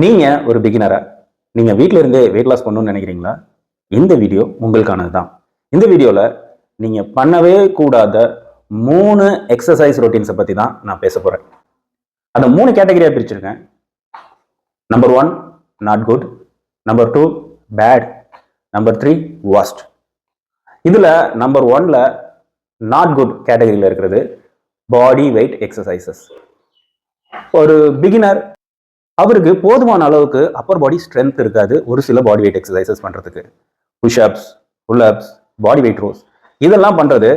நீங்க ஒரு பிகினரா நீங்க வீட்ல இருந்தே வெயிட் லாஸ் பண்ணணும்னு நினைக்கிறீங்களா? இந்த வீடியோ உங்களுக்கானது தான். இந்த வீடியோல நீங்க பண்ணவே கூடாத 3 எக்ஸசைஸ் ரொட்டீன்ஸை பத்தி தான் நான் பேச போறேன். அந்த 3 கேட்டகரியா பிரிச்சிருக்கேன். Number 1 not good, number 2 bad, number 3 worst. இதுல நம்பர் 1ல நாட் குட் கேட்டகரியில இருக்கிறது பாடி வெயிட் எக்ஸசைசஸ். ஒரு பிகினர் அவருக்கு போதுமான அளவுக்கு அப்பர் பாடி ஸ்ட்ரென்த் இருக்காது ஒரு சில பாடி வெயிட் எக்ஸசைசஸ் பண்றதுக்கு. Pushups, pullups, body weight rows இதெல்லாம் பண்றது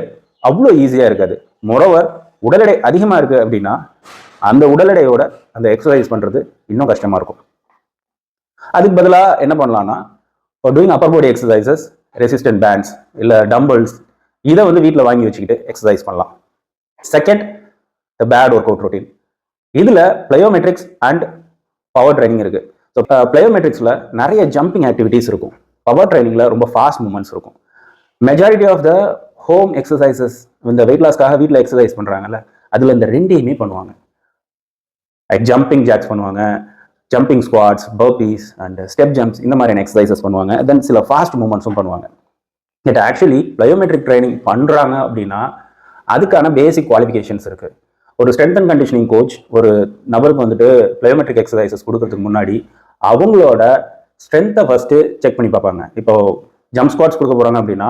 அவ்வளோ ஈஸியா இருக்காது. மொரோவர் உடல் எடை அதிகமா இருக்கு அப்படின்னா அந்த உடல் எடையோட அந்த எக்ஸசைஸ் பண்றது இன்னும் கஷ்டமா இருக்கும். அதுக்கு பதிலாக என்ன பண்ணலாம்னா, doing upper body exercises, resistant bands இல்லை டம்பிள்ஸ் இதை வந்து வீட்டில் வாங்கி வச்சுக்கிட்டு எக்ஸசைஸ் பண்ணலாம். Second, the fat workout routine. இதுல பிளயோமெட்ரிக்ஸ் அண்ட் பவர் ட்ரைனிங் இருக்கு. ஸோ பிளயோமெட்ரிக்ஸ்ல நிறைய ஜம்பிங் ஆக்டிவிட்டிஸ் இருக்கும். பவர் ட்ரைனிங்ல ரொம்ப ஃபாஸ்ட் மூவ்மெண்ட்ஸ் இருக்கும். Majority of the home exercises இந்த வெயிட் லாஸ்க்காக வீட்டில் எக்ஸசைஸ் பண்றாங்கல்ல, அதுல இந்த ரெண்டையுமே பண்ணுவாங்க. ஜம்பிங் ஜாக்ஸ் பண்ணுவாங்க, jumping squats, burpees and step jumps இந்த மாதிரியான எக்ஸசைசஸ் பண்ணுவாங்க. தென் சில ஃபாஸ்ட் மூவ்மெண்ட்ஸும் பண்ணுவாங்க. பட் ஆக்சுவலி பிளயோமெட்ரிக் ட்ரைனிங் பண்றாங்க அப்படின்னா அதுக்கான பேசிக் குவாலிஃபிகேஷன்ஸ் இருக்கு. ஒரு ஸ்ட்ரென்த் அண்ட் கண்டிஷனிங் கோச் ஒரு நபருக்கு வந்துட்டு பிளயோமெட்ரிக் எக்ஸசைசஸ் கொடுக்கறதுக்கு முன்னாடி அவங்களோட ஸ்ட்ரென்த்தை ஃபர்ஸ்ட் செக் பண்ணி பார்ப்பாங்க. இப்போ ஜம்ப் ஸ்குவாட்ஸ் கொடுக்க போறாங்க அப்படின்னா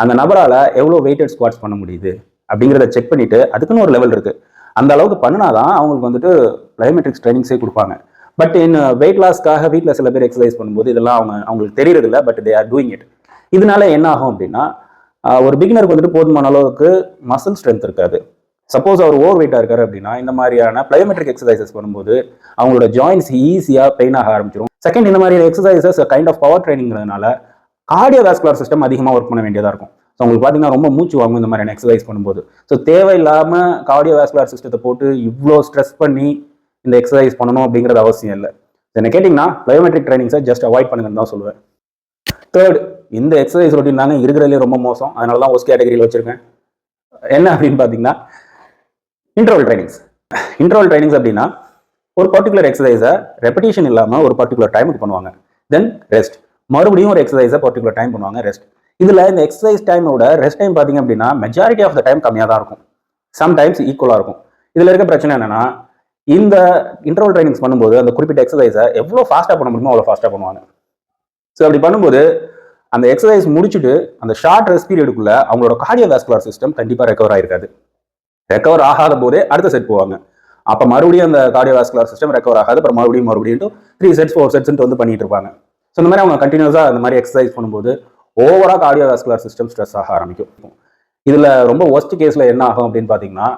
அந்த நபரால் எவ்வளோ வெயிட்டட் ஸ்குவாட்ஸ் பண்ண முடியுது அப்படிங்கிறத செக் பண்ணிட்டு அதுக்குன்னு ஒரு லெவல் இருக்கு. அந்த அளவுக்கு பண்ணினாதான் அவங்களுக்கு வந்துட்டு பிளயோமெட்ரிக்ஸ் ட்ரைனிங்ஸே கொடுப்பாங்க. பட் வெயிட் லாஸ்க்காக வீட்டில் சில பேர் எக்ஸசைஸ் பண்ணும்போது இதெல்லாம் அவங்களுக்கு தெரியறது இல்லை. But they are doing it. இதனால என்ன ஆகும் அப்படின்னா ஒரு பிகினருக்கு வந்துட்டு போதுமான அளவுக்கு மசில் ஸ்ட்ரென்த் இருக்காது. சப்போஸ் அவர் ஓவர் வெயிட்டாக இருக்காரு அப்படின்னா இந்த மாதிரியான பிளயோமெட்ரிக் எக்ஸசைசஸ் பண்ணும்போது அவங்களோட ஜாயின்ஸ் ஈஸியாக பெயின் ஆக ஆரம்பிச்சிடும். செகண்ட், இந்த மாதிரி எக்ஸசைசஸ் கைண்ட் ஆஃப் பவர் ட்ரைனிங்கிறதுனால கார்டியோவாஸ்குலர் சிஸ்டம் அதிகமாக ஒர்க் பண்ண வேண்டியதாக இருக்கும். ஸோ உங்களுக்கு பார்த்தீங்கன்னா ரொம்ப மூச்சு வாங்கும் இந்த மாதிரியான எக்ஸசைஸ் பண்ணும்போது. ஸோ தேவையில்லாமல் கார்டியோவாஸ்குலர் சிஸ்டத்தை போட்டு இவ்வளோ ஸ்ட்ரெஸ் பண்ணி இந்த எக்ஸசைஸ் பண்ணணும் அப்படிங்கிறது அவசியம் இல்லை. என்ன கேட்டிங்கன்னா பிளயோமெட்ரிக் ட்ரைனிங்ஸை ஜஸ்ட் அவாய்ட் பண்ணுங்கன்னு தான் சொல்லுவேன். தேர்ட், இந்த எக்ஸசைஸ் ரொட்டீன் தாங்க இருக்கிறதுலே ரொம்ப மோசம். அதனால தான் ஒஸ்ட் கேட்டகரியில் வச்சிருக்கேன். என்ன அப்படின்னு பார்த்தீங்கன்னா இன்டர்வல் ட்ரைனிங்ஸ். இன்டர்வல் ட்ரைனிங்ஸ் அப்படின்னா ஒரு பர்டிகுலர் எக்ஸசைஸை ரெப்படிஷன் இல்லாமல் ஒரு பர்டிகுலர் டைமுக்கு பண்ணுவாங்க. தென் ரெஸ்ட், மறுபடியும் ஒரு எக்ஸசைஸை பர்டிகுலர் டைம் பண்ணுவாங்க, ரெஸ்ட். இதில் இந்த எக்ஸசைஸ் டைமோட ரெஸ்ட் டைம் பார்த்தீங்க அப்படின்னா மெஜாரிட்டி ஆஃப் த டைம் கம்மியாக தான் இருக்கும், சம்டைம்ஸ் ஈக்குவலாக இருக்கும். இதில் இருக்க பிரச்சனை என்னன்னா இந்த இன்டர்வல் ட்ரைனிங்ஸ் பண்ணும்போது அந்த குறிப்பிட்ட எக்ஸசைஸை எவ்வளோ ஃபாஸ்ட்டாக பண்ண முடியுமோ அவ்வளோ ஃபாஸ்ட்டாக பண்ணுவாங்க. ஸோ அப்படி பண்ணும்போது அந்த எக்ஸசைஸ் முடிச்சுட்டு அந்த ஷார்ட் ரெஸ்ட் பீரியடுக்குள்ள அவங்களோட கார்டியோவாஸ்குலர் சிஸ்டம் கண்டிப்பாக ரெக்கவர் ஆயிருக்காது. ரெக்கவர் ஆகாத போதே அடுத்த செட் போவாங்க. அப்போ மறுபடியும் அந்த கார்டியோவாஸ்குலர் சிஸ்டம் ரெக்கவர் ஆகாது. அப்புறம் மறுபடியும் 3 செட்ஸ் 4 செட்ஸ் வந்து பண்ணிட்டு இருப்பாங்க. ஸோ இந்த மாதிரி அவங்க கண்டினியூஸாக அந்த மாதிரி எக்ஸசைஸ் பண்ணும்போது ஓவரா கார்டியோவாஸ்குலர் சிஸ்டம் ஸ்ட்ரெஸ் ஆக ஆரம்பிக்கும். இதில் ரொம்ப ஒஸ்ட் கேஸில் என்ன ஆகும் அப்படின்னு பார்த்தீங்கன்னா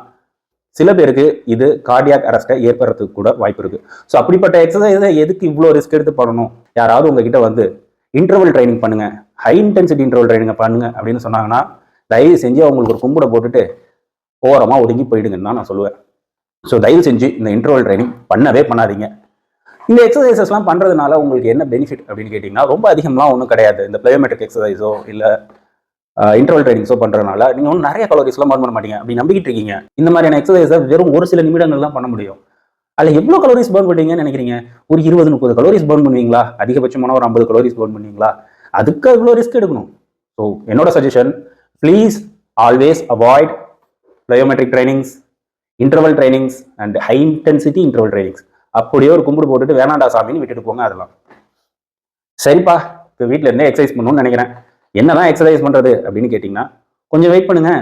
சில பேருக்கு இது கார்டியாக் அரெஸ்ட்டை ஏற்படுறதுக்கு கூட வாய்ப்பு இருக்கு. ஸோ அப்படிப்பட்ட எக்ஸசைஸை எதுக்கு இவ்வளோ ரிஸ்க் எடுத்து பண்ணணும்? யாராவது உங்ககிட்ட வந்து இன்டர்வல் ட்ரைனிங் பண்ணுங்க, ஹை இன்டென்சிட்டி இன்டர்வல் ட்ரைனிங் பண்ணுங்க அப்படின்னு சொன்னாங்கன்னா தயவு செஞ்சு அவங்களுக்கு ஒரு கும்பிட போட்டுட்டு ஓரமாக ஒதுங்கி போயிடுங்கன்னு தான் நான் சொல்லுவேன். ஸோ தயவு செஞ்சு இந்த இன்டர்வல் ட்ரைனிங் பண்ணவே பண்ணாதீங்க. இந்த எக்ஸசைசஸ்லாம் பண்ணுறதுனால உங்களுக்கு என்ன பெனிஃபிட் அப்படின்னு கேட்டிங்கன்னா ரொம்ப அதிகம்லாம் ஒன்றும் கிடையாது. இந்த பிளயோமெட்ரிக் எக்ஸசைஸோ இல்லை இன்டர்வல் ட்ரைனிங்ஸோ பண்ணுறதுனால நீங்கள் ஒன்றும் நிறைய கலோரிஸ்லாம் பர்ன் பண்ண மாட்டீங்க அப்படி நம்பிக்கிட்டு இருக்கீங்க. இந்த மாதிரியான எக்ஸசைஸை வெறும் ஒரு சில நிமிடங்கள் தான் பண்ண முடியும். அதில் எவ்வளோ கலோரிஸ் பர்ன் பண்ணுவீங்கன்னு நினைக்கிறீங்க? ஒரு 20-30 கலோரிஸ் பர்ன் பண்ணுவீங்களா? அதிகபட்சமான ஒரு 50 கலோரிஸ் பர்ன் பண்ணுவீங்களா? அதுக்கு அவ்வளோ ரிஸ்க் எடுக்கணும். ஸோ என்னோட suggestion, please always avoid plyometric trainings, interval trainings and high intensity interval trainings. அப்படியே ஒரு கும்பிடு போட்டுட்டு வேணாண்டா சாமின்னு விட்டுட்டு போங்க. அதெல்லாம் சரிப்பா, இப்போ வீட்டில் இருந்தே எக்ஸசைஸ் பண்ணணும்னு நினைக்கிறேன், என்னதான் எக்ஸசைஸ் பண்ணுறது அப்படின்னு கேட்டிங்கன்னா கொஞ்சம் வெயிட் பண்ணுங்க.